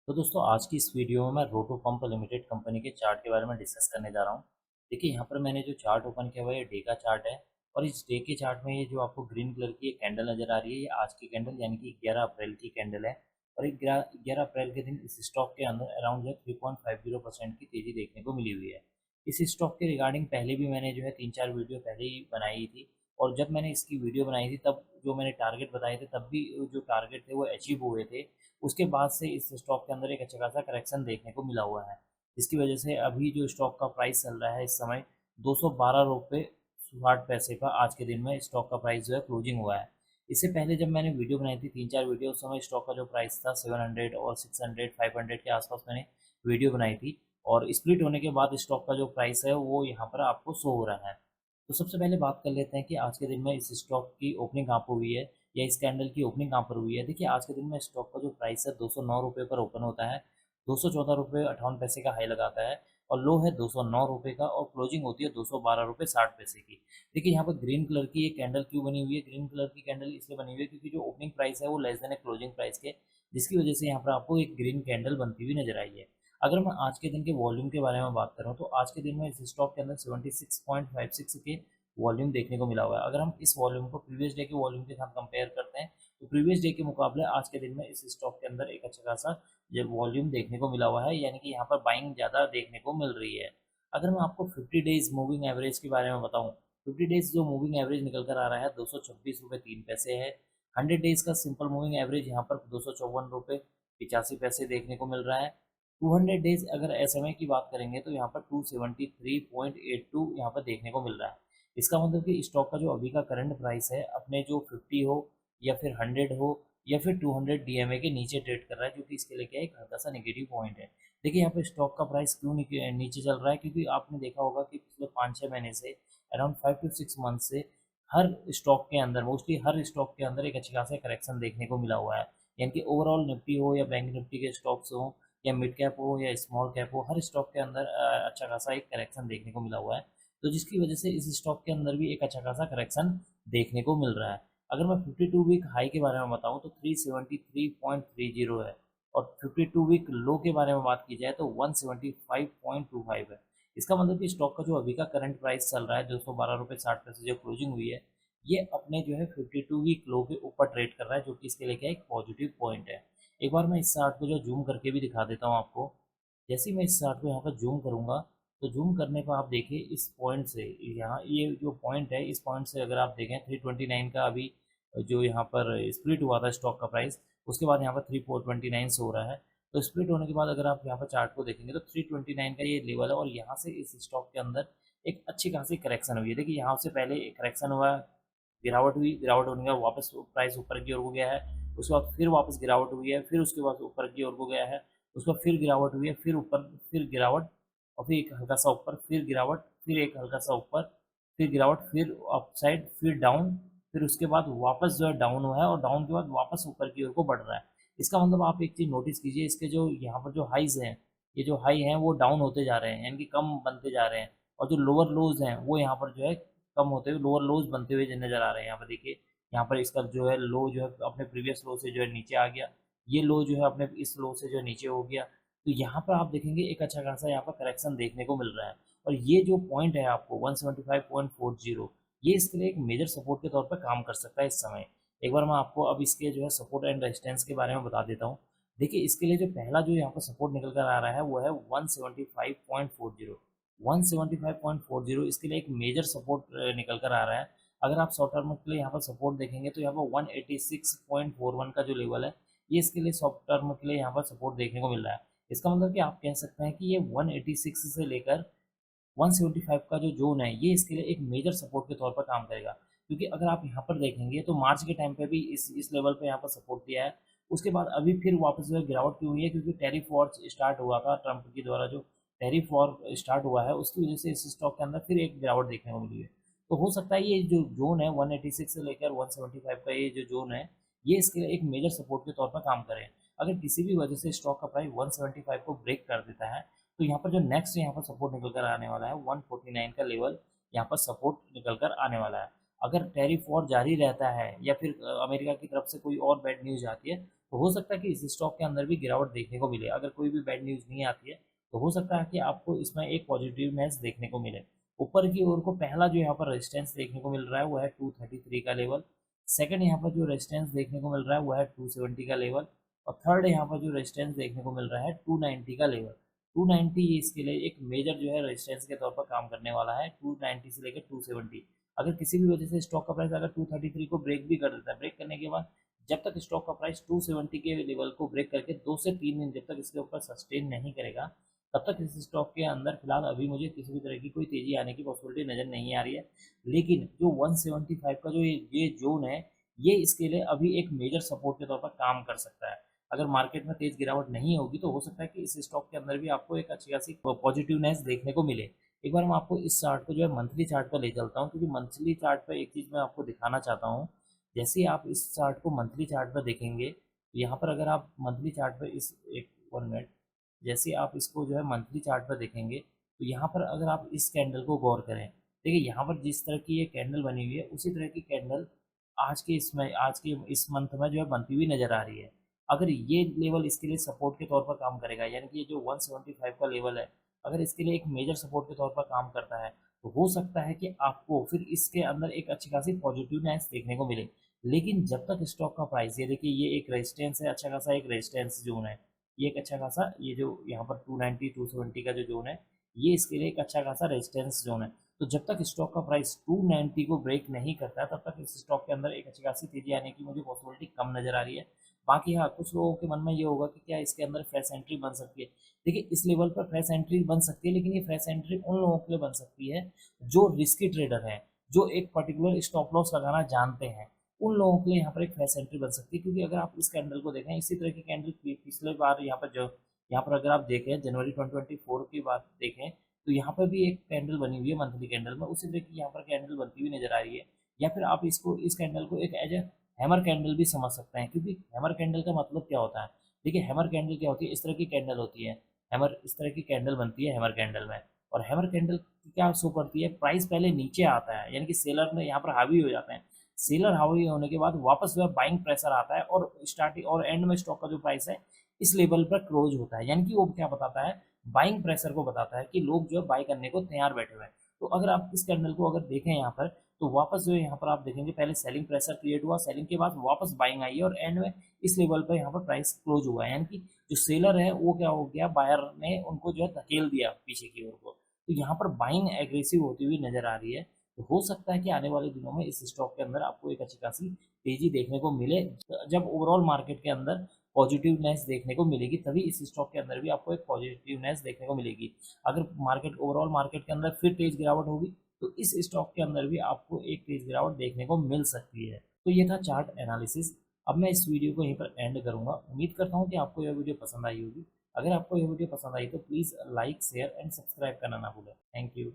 तो दोस्तों आज की इस वीडियो में मैं रोटो पंप लिमिटेड कंपनी के चार्ट के बारे में डिस्कस करने जा रहा हूँ। देखिए यहाँ पर मैंने जो चार्ट ओपन किया हुआ है ये डे का चार्ट है। और इस डे के चार्ट में ये जो आपको ग्रीन कलर की एक कैंडल नज़र आ रही है ये आज की कैंडल यानी कि 11 अप्रैल की कैंडल है। और 11 अप्रैल के दिन इस स्टॉक के अंदर अराउंड जो है 3.50% की तेज़ी देखने को मिली हुई है। इस स्टॉक के रिगार्डिंग पहले भी मैंने जो है 3-4 वीडियो पहले ही बनाई थी। और जब मैंने इसकी वीडियो बनाई थी तब जो मैंने टारगेट बताए थे तब भी जो टारगेट थे वो अचीव हुए थे। उसके बाद से इस स्टॉक के अंदर एक अच्छा खासा करेक्शन देखने को मिला हुआ है, जिसकी वजह से अभी जो स्टॉक का प्राइस चल रहा है इस समय 212 रुपये 60 पैसे का आज के दिन में स्टॉक का प्राइस जो है क्लोजिंग हुआ है। इससे पहले जब मैंने वीडियो बनाई थी 3-4 वीडियो, उस समय स्टॉक का जो प्राइस था 700 और 600 500 के आसपास मैंने वीडियो बनाई थी। और स्प्लिट होने के बाद स्टॉक का जो प्राइस है वो यहाँ पर आपको शो हो रहा है। तो सबसे पहले बात कर लेते हैं कि आज के दिन में इस स्टॉक की ओपनिंग कहाँ पर हुई है या इस कैंडल की ओपनिंग कहाँ पर हुई है। देखिए आज के दिन में स्टॉक का जो प्राइस है 209 रुपये पर ओपन होता है, 214 रुपये 58 पैसे का हाई लगाता है और लो है 209 रुपये का और क्लोजिंग होती है 212 रुपये 60 पैसे की। देखिए यहाँ पर ग्रीन कलर की ये कैंडल क्यों बनी हुई है, ग्रीन कलर की कैंडल इसलिए बनी हुई है क्योंकि जो ओपनिंग प्राइस है वो लेस देन है क्लोजिंग प्राइस के, जिसकी वजह से यहाँ पर आपको एक ग्रीन कैंडल बनती हुई नजर आई है। अगर मैं आज के दिन के वॉल्यूम के बारे में बात करूँ तो आज के दिन में इस स्टॉक के अंदर 76.56 के वॉल्यूम देखने को मिला हुआ है। अगर हम इस वॉल्यूम को प्रीवियस डे के वॉल्यूम के साथ कंपेयर करते हैं तो प्रीवियस डे के मुकाबले आज के दिन में इस स्टॉक के अंदर एक अच्छा खासा ये वॉल्यूम देखने को मिला हुआ है, यानी कि यहाँ पर बाइंग ज़्यादा देखने को मिल रही है। अगर मैं आपको 50 डेज मूविंग एवरेज के बारे में बताऊँ, 50 डेज जो मूविंग एवरेज निकल कर आ रहा है 226 रुपये 3 पैसे है। 100 डेज का सिंपल मूविंग एवरेज यहाँ पर 254 रुपये 85 पैसे देखने को मिल रहा है। 200 डेज अगर SMA की बात करेंगे तो यहाँ पर 273.82 यहाँ पर देखने को मिल रहा है। इसका मतलब कि स्टॉक का जो अभी का करंट प्राइस है अपने जो 50 हो या फिर 100 हो या फिर 200 DMA के नीचे ट्रेड कर रहा है, जो कि इसके लिए क्या है एक हल्का सा नेगेटिव पॉइंट है। देखिए यहाँ पे स्टॉक का प्राइस क्यों नीचे चल रहा है, क्योंकि आपने देखा होगा कि पिछले 5-6 महीने से अराउंड 5 to 6 मंथ से हर स्टॉक के अंदर मोस्टली हर स्टॉक के अंदर एक अच्छी खासा करेक्शन देखने को मिला हुआ है। यानी कि ओवरऑल निफ्टी हो या बैंक निफ्टी के स्टॉक्स हो या मिड कैप हो या स्मॉल कैप हो, हर स्टॉक के अंदर अच्छा खासा एक करेक्शन देखने को मिला हुआ है। तो जिसकी वजह से इस स्टॉक के अंदर भी एक अच्छा खासा करेक्शन देखने को मिल रहा है। अगर मैं 52 वीक हाई के बारे में बताऊं तो 373.30 है और 52 वीक लो के बारे में बात की जाए तो 175.25 है। इसका मतलब कि स्टॉक का जो अभी का करंट प्राइस चल रहा है 212 रुपये 60 पैसे जो क्लोजिंग हुई है, ये अपने जो है 52 वीक लो के ऊपर ट्रेड कर रहा है, जो कि इसके लिए क्या एक पॉजिटिव पॉइंट है। एक बार मैं इस चार्ट को जो जूम करके भी दिखा देता हूँ आपको। जैसे ही मैं इस चार्ट को यहाँ पर जूम करूँगा तो जूम करने पर आप देखिए इस पॉइंट से, यहाँ ये जो पॉइंट है इस पॉइंट से अगर आप देखें 329 का अभी जो यहाँ पर स्प्लिट हुआ था स्टॉक का प्राइस, उसके बाद यहाँ पर 329 से हो रहा है। तो स्प्लिट होने के बाद अगर आप यहाँ पर चार्ट को देखेंगे तो 329 का ये लेवल है और यहाँ से इस स्टॉक के अंदर एक अच्छी खासी करेक्शन हुई है। देखिए यहाँ से पहले एक करेक्शन हुआ, गिरावट हुई, गिरावट होने के बाद वापस प्राइस ऊपर की ओर को गया है, उसके बाद फिर वापस गिरावट हुई है, फिर उसके बाद ऊपर की ओर को गया है, उसके बाद फिर गिरावट हुई है, फिर ऊपर, फिर गिरावट और फिर एक हल्का सा ऊपर, फिर गिरावट, फिर एक हल्का सा ऊपर, फिर गिरावट, फिर अप साइड, फिर डाउन, फिर उसके बाद वापस जो है डाउन हुआ है और डाउन के बाद वापस ऊपर की ओर को बढ़ रहा है। इसका मतलब आप एक चीज़ नोटिस कीजिए, इसके जो यहाँ पर जो हाइज हैं, ये जो हाई हैं वो डाउन होते जा रहे हैं यानी कि कम बनते जा रहे हैं, और जो लोअर लोज हैं वो यहाँ पर जो है कम होते हुए लोअर लोज बनते हुए नजर आ रहे हैं। यहाँ पर देखिए, यहाँ पर इसका जो है लो जो है अपने प्रीवियस लो से जो है नीचे आ गया, ये लो जो है अपने इस लो से जो है नीचे हो गया। तो यहाँ पर आप देखेंगे एक अच्छा खासा यहाँ पर करेक्शन देखने को मिल रहा है। और ये जो पॉइंट है आपको 175.40, ये इसके लिए एक मेजर सपोर्ट के तौर पर काम कर सकता है इस समय। एक बार मैं आपको अब इसके जो है सपोर्ट एंड रेजिस्टेंस के बारे में बता देता हूँ। देखिए इसके लिए जो पहला जो यहाँ पर सपोर्ट निकल कर आ रहा है वो है 175.40। 175.40 इसके लिए एक मेजर सपोर्ट निकल कर आ रहा है। अगर आप शॉर्ट टर्म के लिए यहाँ पर सपोर्ट देखेंगे तो यहाँ पर 186.41 का जो लेवल है, ये इसके लिए शॉर्ट टर्म के लिए यहाँ पर सपोर्ट देखने को मिल रहा है। इसका मतलब कि आप कह सकते हैं कि ये 186 से लेकर 175 का जो जोन है ये इसके लिए एक मेजर सपोर्ट के तौर पर काम करेगा। क्योंकि अगर आप यहाँ पर देखेंगे तो मार्च के टाइम पे भी इस लेवल पे यहाँ पर सपोर्ट दिया है। उसके बाद अभी फिर वापस जो है गिरावट क्यों हुई है, क्योंकि टैरिफ वॉर स्टार्ट हुआ था, ट्रंप के द्वारा जो टैरिफ वॉर स्टार्ट हुआ है उसकी वजह से इस स्टॉक के अंदर फिर एक गिरावट देखने को मिली है। तो हो सकता है ये जो जोन है 186 से लेकर 175 का ये जो जोन है ये इसके लिए एक मेजर सपोर्ट के तौर पर काम करे। अगर किसी भी वजह से स्टॉक का प्राइस 175 को ब्रेक कर देता है तो यहाँ पर जो नेक्स्ट यहाँ पर सपोर्ट निकल कर आने वाला है 149 का लेवल यहाँ पर सपोर्ट निकल कर आने वाला है। अगर टैरिफ वॉर जारी रहता है या फिर अमेरिका की तरफ से कोई और बैड न्यूज़ आती है, तो हो सकता है कि इस स्टॉक के अंदर भी गिरावट देखने को मिले। अगर कोई भी बैड न्यूज़ नहीं आती है, तो हो सकता है कि आपको इसमें एक पॉजिटिवनेस देखने को मिले। ऊपर की ओर को पहला जो यहाँ पर रेजिस्टेंस देखने को मिल रहा है वो है 233 का लेवल। सेकंड यहाँ पर जो रेजिस्टेंस देखने को मिल रहा है वो है 270 का लेवल। और थर्ड यहाँ पर जो रेजिस्टेंस देखने को मिल रहा है 290 का लेवल। 290 इसके लिए एक मेजर जो है रेजिस्टेंस के तौर पर काम करने वाला है, 290 से लेकर 270। अगर किसी भी वजह से स्टॉक का प्राइस अगर 233 को ब्रेक भी कर देता है, ब्रेक करने के बाद जब तक स्टॉक का प्राइस 270 के लेवल को ब्रेक करके 2 से 3 दिन जब तक इसके ऊपर सस्टेन नहीं करेगा, तब तक इस स्टॉक के अंदर फिलहाल अभी मुझे किसी भी तरह की कोई तेजी आने की पॉसिबिलिटी नज़र नहीं आ रही है। लेकिन जो 175 का जो ये जोन है, ये इसके लिए अभी एक मेजर सपोर्ट के तौर पर काम कर सकता है। अगर मार्केट में तेज गिरावट नहीं होगी तो हो सकता है कि इस स्टॉक के अंदर भी आपको एक अच्छी खासी पॉजिटिवनेस देखने को मिले। एक बार मैं आपको इस चार्ट को जो है मंथली चार्ट पर ले चलता हूँ, क्योंकि मंथली चार्ट पर एक चीज़ मैं आपको दिखाना चाहता हूँ। जैसे ही आप इस चार्ट को मंथली चार्ट पर देखेंगे, तो यहाँ पर अगर आप मंथली चार्ट पर इस एक 1 मिनट, जैसे आप इसको जो है मंथली चार्ट पर देखेंगे, तो यहाँ पर अगर आप इस कैंडल को गौर करें, देखिए यहाँ पर जिस तरह की ये कैंडल बनी हुई है उसी तरह की कैंडल आज के इस मंथ में जो है बनती हुई नज़र आ रही है। अगर ये लेवल इसके लिए सपोर्ट के तौर पर काम करेगा, यानी कि ये जो 175 का लेवल है, अगर इसके लिए एक मेजर सपोर्ट के तौर पर काम करता है, तो हो सकता है कि आपको फिर इसके अंदर एक अच्छी खासी पॉजिटिवनेस देखने को मिले। लेकिन जब तक स्टॉक का प्राइस, ये देखिए ये एक रेजिस्टेंस है, अच्छा खासा एक रेजिस्टेंस जोन है, ये एक अच्छा खासा, ये जो यहाँ पर 290 270 का जो जोन है, ये इसके लिए एक अच्छा खासा रेजिस्टेंस जोन है। तो जब तक स्टॉक का प्राइस 290 को ब्रेक नहीं करता है, तब तक इस स्टॉक के अंदर एक अच्छी खासी तेजी आने की मुझे पॉसिबिलिटी कम नज़र आ रही है। बाकी हाँ, कुछ लोगों के मन में ये होगा कि क्या इसके अंदर फ्रेश एंट्री बन सकती है। देखिए इस लेवल पर फ्रेश एंट्री बन सकती है, लेकिन ये फ्रेश एंट्री उन लोगों के लिए बन सकती है जो रिस्की ट्रेडर हैं, जो एक पर्टिकुलर स्टॉप लॉस लगाना जानते हैं। उन लोगों के लिए यहाँ पर एक फ्रेश एंट्री बन सकती है, क्योंकि अगर आप इस कैंडल को देखें, इसी तरह की कैंडल पिछले बार यहाँ पर अगर आप देखें जनवरी 2024 की बात देखें, तो यहाँ पर भी एक कैंडल बनी हुई है मंथली कैंडल में, उसी तरह की यहाँ पर कैंडल बनती हुई नजर आ रही है। या फिर आप इस कैंडल को एक एज ए हैमर कैंडल भी समझ सकते हैं, क्योंकि हैमर कैंडल का मतलब क्या होता है। देखिए हैमर कैंडल क्या होती है, इस तरह की कैंडल होती है, हैमर इस तरह की कैंडल बनती है हैमर कैंडल में। और हैमर कैंडल क्या शो करती है, प्राइस पहले नीचे आता है, यानी कि सेलर में यहाँ पर हावी हो जाते हैं। सेलर हावी होने के बाद वापस जो है बाइंग प्रेशर आता है, और स्टार्टिंग और एंड में स्टॉक का जो प्राइस है इस लेवल पर क्लोज होता है। यानी कि वो क्या बताता है, बाइंग प्रेशर को बताता है कि लोग जो है बाई करने को तैयार बैठे हुए हैं। तो अगर आप इस कैंडल को अगर देखें यहाँ पर, तो वापस जो है यहाँ पर आप देखेंगे पहले सेलिंग प्रेशर क्रिएट हुआ, सेलिंग के बाद वापस बाइंग आई है, और एंड में इस लेवल पर यहाँ पर प्राइस क्लोज हुआ है। यानी कि जो सेलर है वो क्या हो गया, बायर ने उनको जो है धकेल दिया पीछे की ओर को। तो यहाँ पर बाइंग एग्रेसिव होती हुई नजर आ रही है। तो हो सकता है कि आने वाले दिनों में इस स्टॉक के अंदर आपको एक अच्छी खासी तेजी देखने को मिले। जब ओवरऑल मार्केट के अंदर पॉजिटिवनेस देखने को मिलेगी, तभी इस स्टॉक के अंदर भी आपको एक पॉजिटिवनेस देखने को मिलेगी। अगर ओवरऑल मार्केट के अंदर फिर तेज गिरावट होगी, तो इस स्टॉक के अंदर भी आपको एक तेज गिरावट देखने को मिल सकती है। तो ये था चार्ट एनालिसिस। अब मैं इस वीडियो को यहीं पर एंड करूंगा। उम्मीद करता हूँ कि आपको यह वीडियो पसंद आई होगी। अगर आपको यह वीडियो पसंद आई तो please like share and subscribe करना ना भूलें। Thank you.